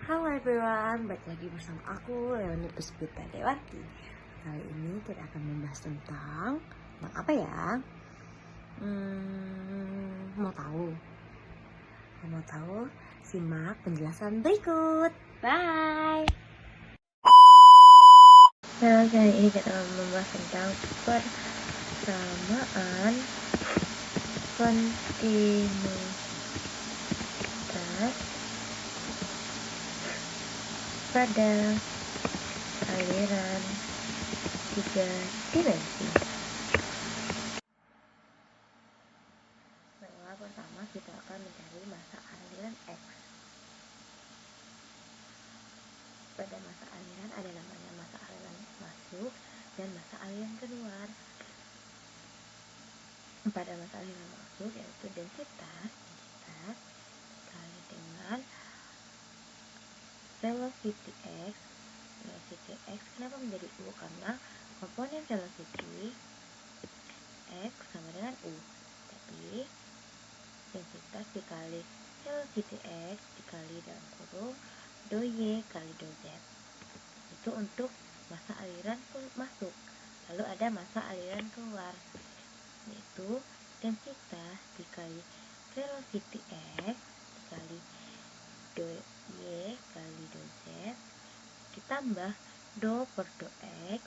Halo everyone, balik lagi bersama aku Leoni Puspita Dewati. Kali ini kita akan membahas tentang apa ya? Mau tahu? Mau tahu? Simak penjelasan berikut. Bye. Nah, kali ini kita akan membahas tentang persamaan kontinuitas pada aliran 3 dimensi. Nah, pertama kita akan mencari masa aliran X. Pada masa aliran ada namanya masa aliran masuk dan masa aliran keluar. Pada masa aliran masuk yaitu densitas dikali dengan velocity X. Velocity X kenapa menjadi U? Karena komponen velocity X sama dengan U. Tapi densitas dikali velocity X dikali dalam kurung do Y kali do Z. Itu untuk masa aliran masuk. Lalu ada masa aliran keluar, yaitu densitas dikali velocity X dikali do Y kali do Z ditambah do per do X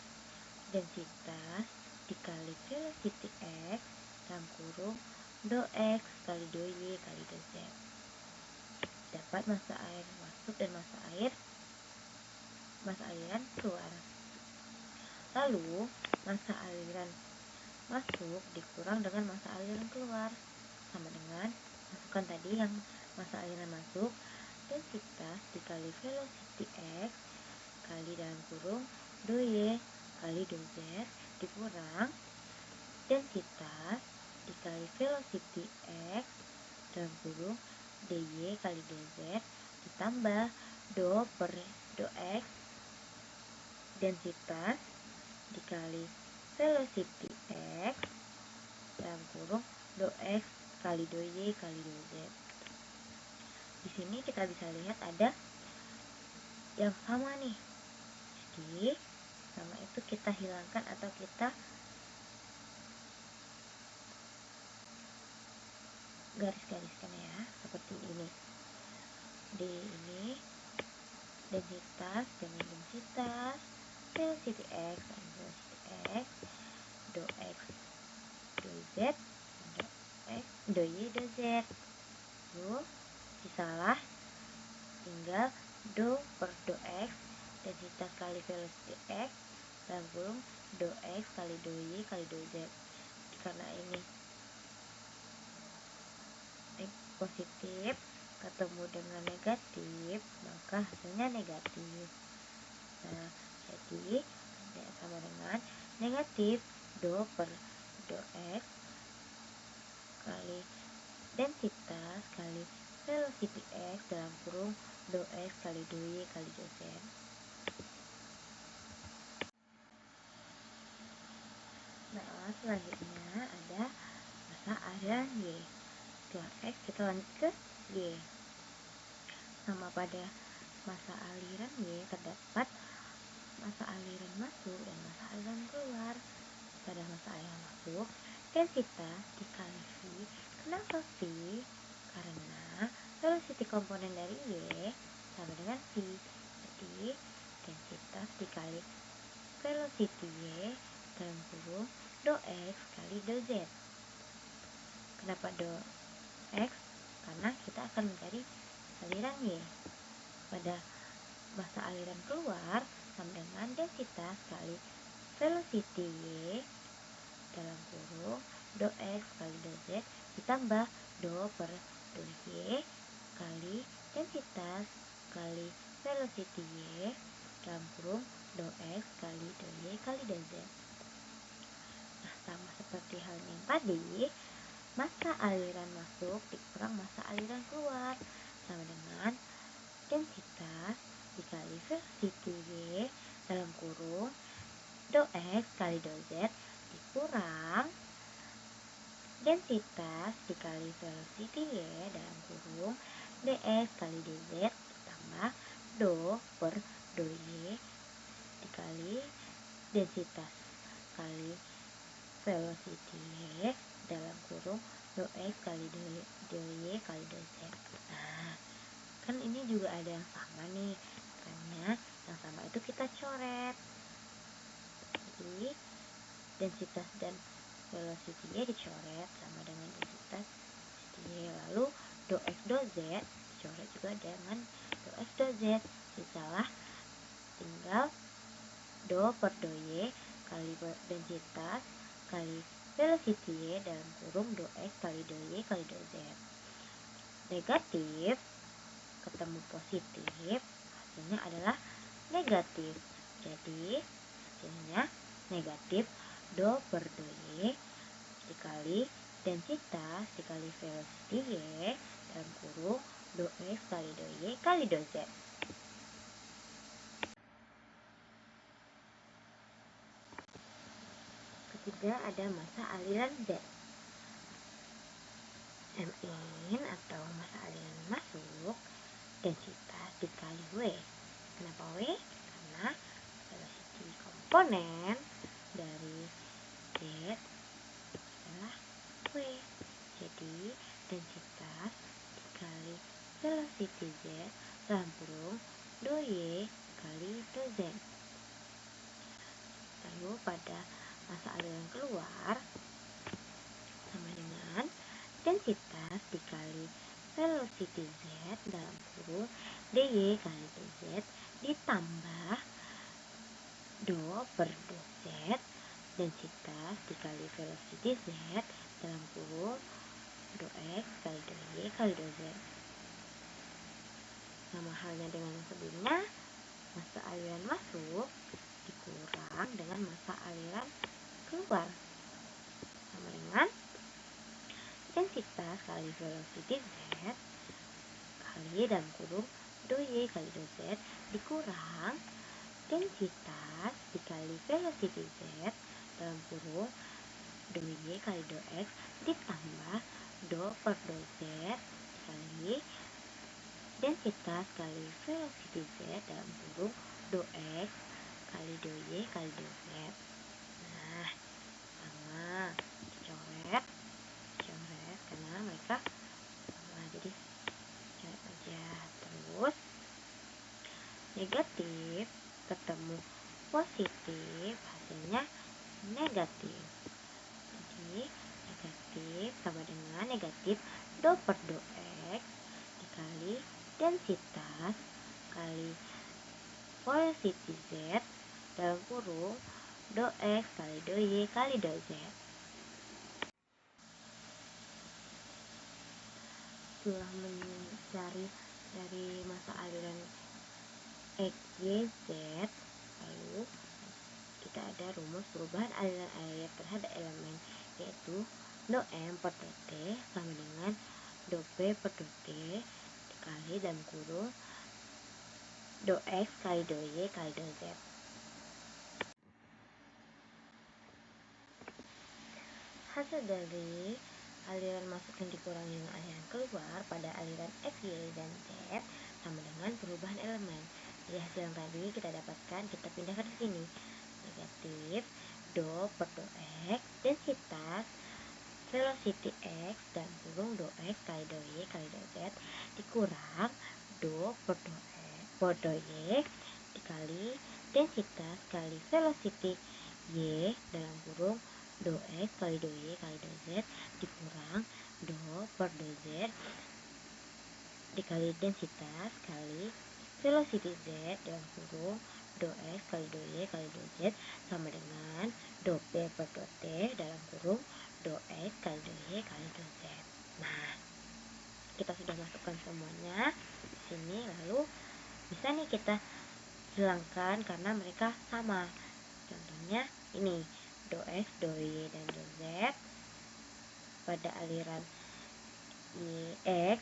densitas dikali velocity X dalam kurung do X kali do Y kali do Z. Dapat masa air masuk dan masa aliran keluar. Lalu masa aliran masuk dikurang dengan masa aliran keluar sama dengan masukkan tadi yang masa aliran masuk, densitas dikali velocity X kali dalam kurung do Y kali do Z dikurang densitas dikali velocity X dalam kurung dy kali dz ditambah do per do X densitas dikali velocity X dalam kurung do X kali do Y kali do Z. Di sini kita bisa lihat ada yang sama nih. Jadi sama itu kita hilangkan atau kita garis-gariskan ya, seperti ini. Di ini densitas dengan densitas velocity X dan velocity X do X do Z do X do Y do Z. Lalu sisalah tinggal do per do X densitas kali velocity X dalam kurung do X kali do Y kali do Z. Karena ini positif ketemu dengan negatif, maka hasilnya negatif. Nah, jadi sama dengan negatif do per do X kali densitas kali velocity X dalam kurung do X kali do Y kali do Z. Nah, selanjutnya ada masa aliran Y. Setelah X kita lanjut ke Y. Sama pada masa aliran Y terdapat masa aliran masuk dan masa aliran keluar. Pada masa aliran masuk, densitas dikali V. Kenapa V? Karena velocity komponen dari Y sama dengan V. Jadi densitas dikali velocity Y dalam kurung do X kali do Z. Kenapa do X? Karena kita akan mencari aliran Y. Pada masa aliran keluar sama dengan densitas kali velocity Y dalam kurung do X kali do Z ditambah do per do Y kali densitas kali velocity Y dalam kurung do X kali do Y kali do Z. Nah, sama seperti halnya yang tadi, masa aliran masuk dikurang masa aliran keluar sama dengan densitas dikali velocity Y dalam kurung do X kali do Z dikurang densitas dikali velocity Y dalam kurung dx kali dz ditambah do per do y dikali densitas kali velocity y dalam kurung do x kali do y kali do z. Nah, kan ini juga ada yang sama nih, makanya yang sama itu kita coret. Jadi densitas dan velocity-nya dicoret sama dengan densitas y, lalu do x do z dicoret juga dengan do x do z. Sisalah tinggal do per do y kali densitas kali velocity y dalam kurung do x kali do y kali do z. Negatif ketemu positif, hasilnya adalah negatif. Jadi hasilnya negatif do per do y dikali densitas dikali velocity y dalam kurung do x kali do y kali do z. Ketiga, ada massa aliran Z. M in atau massa aliran masuk densitas dikali W. Kenapa W? Karena velocity komponen dari Z adalah W. Jadi densitas dikali velocity Z dalam kurung do Y kali do Z. Lalu pada massa aliran keluar sama dengan densitas dikali velocity Z dalam kurung dy kali dz ditambah do per do z densitas dikali velocity Z dalam kurung do x kali do y kali do z. Sama halnya dengan yang sebelumnya, massa aliran masuk dikurang dengan massa aliran keluar sama dengan densitas kali velocity Z kali dalam kurung do y kali do z dikurang densitas dikali velocity Z dalam kurung do y kali do x ditambah do per do z dikali densitas kali velocity Z dalam kurung do x kali do y kali do z. Nah, sama coret karena mereka sama, jadi coret aja. Terus negatif ketemu positif, hasilnya negatif. Jadi negatif sama dengan negatif do per do x dikali densitas kali velocity Z dalam kurung do x kali do y kali do z. Setelah mencari dari massa aliran x, y, z, lalu kita ada rumus perubahan aliran air terhadap elemen, yaitu do m per do t sama dengan do p per do t dikali dalam kurung do x kali do y kali do z. Hasil dari aliran masuk yang dikurangi dengan aliran keluar pada aliran x, y, dan z sama dengan perubahan elemen. Dari hasil yang tadi kita dapatkan, kita pindahkan ke sini. Negatif do per do x densitas velocity x dan kurung do x kali do y kali do z dikurang do per do y dikali densitas kali velocity y dalam kurung do x kali do y kali do z dikurang do per do z dikali densitas kali velocity z dalam kurung do x kali do y kali do z sama dengan do p per do t dalam kurung do x kali do y kali do z. Nah, kita sudah masukkan semuanya di sini, lalu bisa nih kita hilangkan karena mereka sama. Contohnya ini do x, do y, dan do z pada aliran x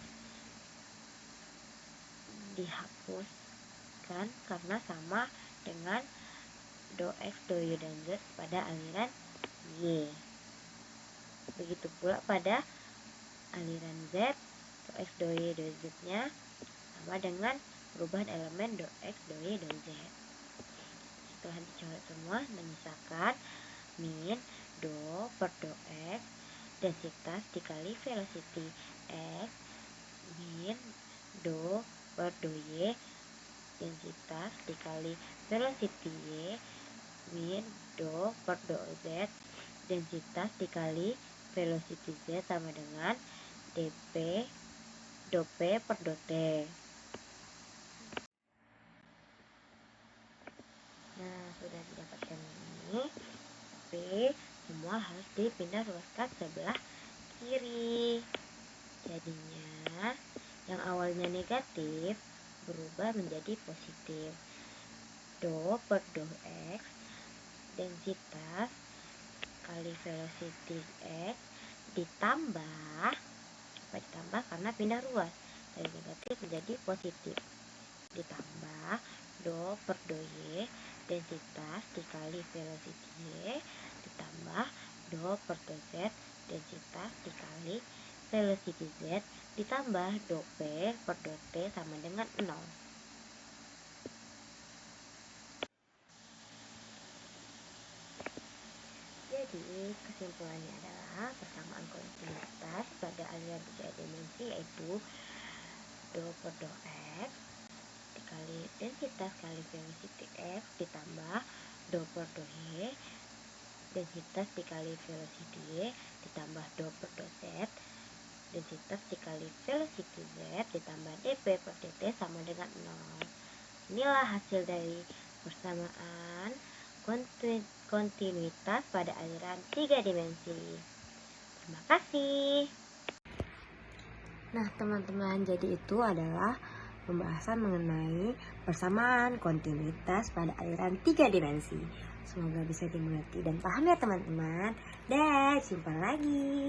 dihapuskan karena sama dengan do x, do y, dan z pada aliran y. Begitu pula pada aliran z, do x, do y, do z nya sama dengan perubahan elemen do X, do Y, do Z. Setelah dicoret semua, menyisakan min do per do X densitas dikali velocity X min do per do Y densitas dikali velocity Y min do per do Z densitas dikali velocity Z sama dengan dp do P per do T. Nah, sudah didapatkan ini, tapi semua harus dipindah ruaskan sebelah kiri. Jadinya yang awalnya negatif berubah menjadi positif. Do per do X densitas kali velocity X ditambah karena pindah ruas dari negatif menjadi positif, ditambah do per do Y densitas dikali velocity Y ditambah do per do Z densitas dikali velocity Z ditambah do P per do T sama dengan 0. Jadi kesimpulannya adalah persamaan kontinuitas pada aliran 3 dimensi yaitu do per do X dikali densitas kali velocity X ditambah do per do Y densitas dikali velocity Y ditambah do per do Z densitas dikali velocity Z ditambah dp per dt sama dengan 0. Inilah hasil dari persamaan kontinuitas pada aliran 3 dimensi. Terima kasih. Nah, teman-teman, jadi itu adalah pembahasan mengenai persamaan kontinuitas pada aliran 3 dimensi. Semoga bisa dimengerti dan paham ya teman-teman. Dan jumpa lagi.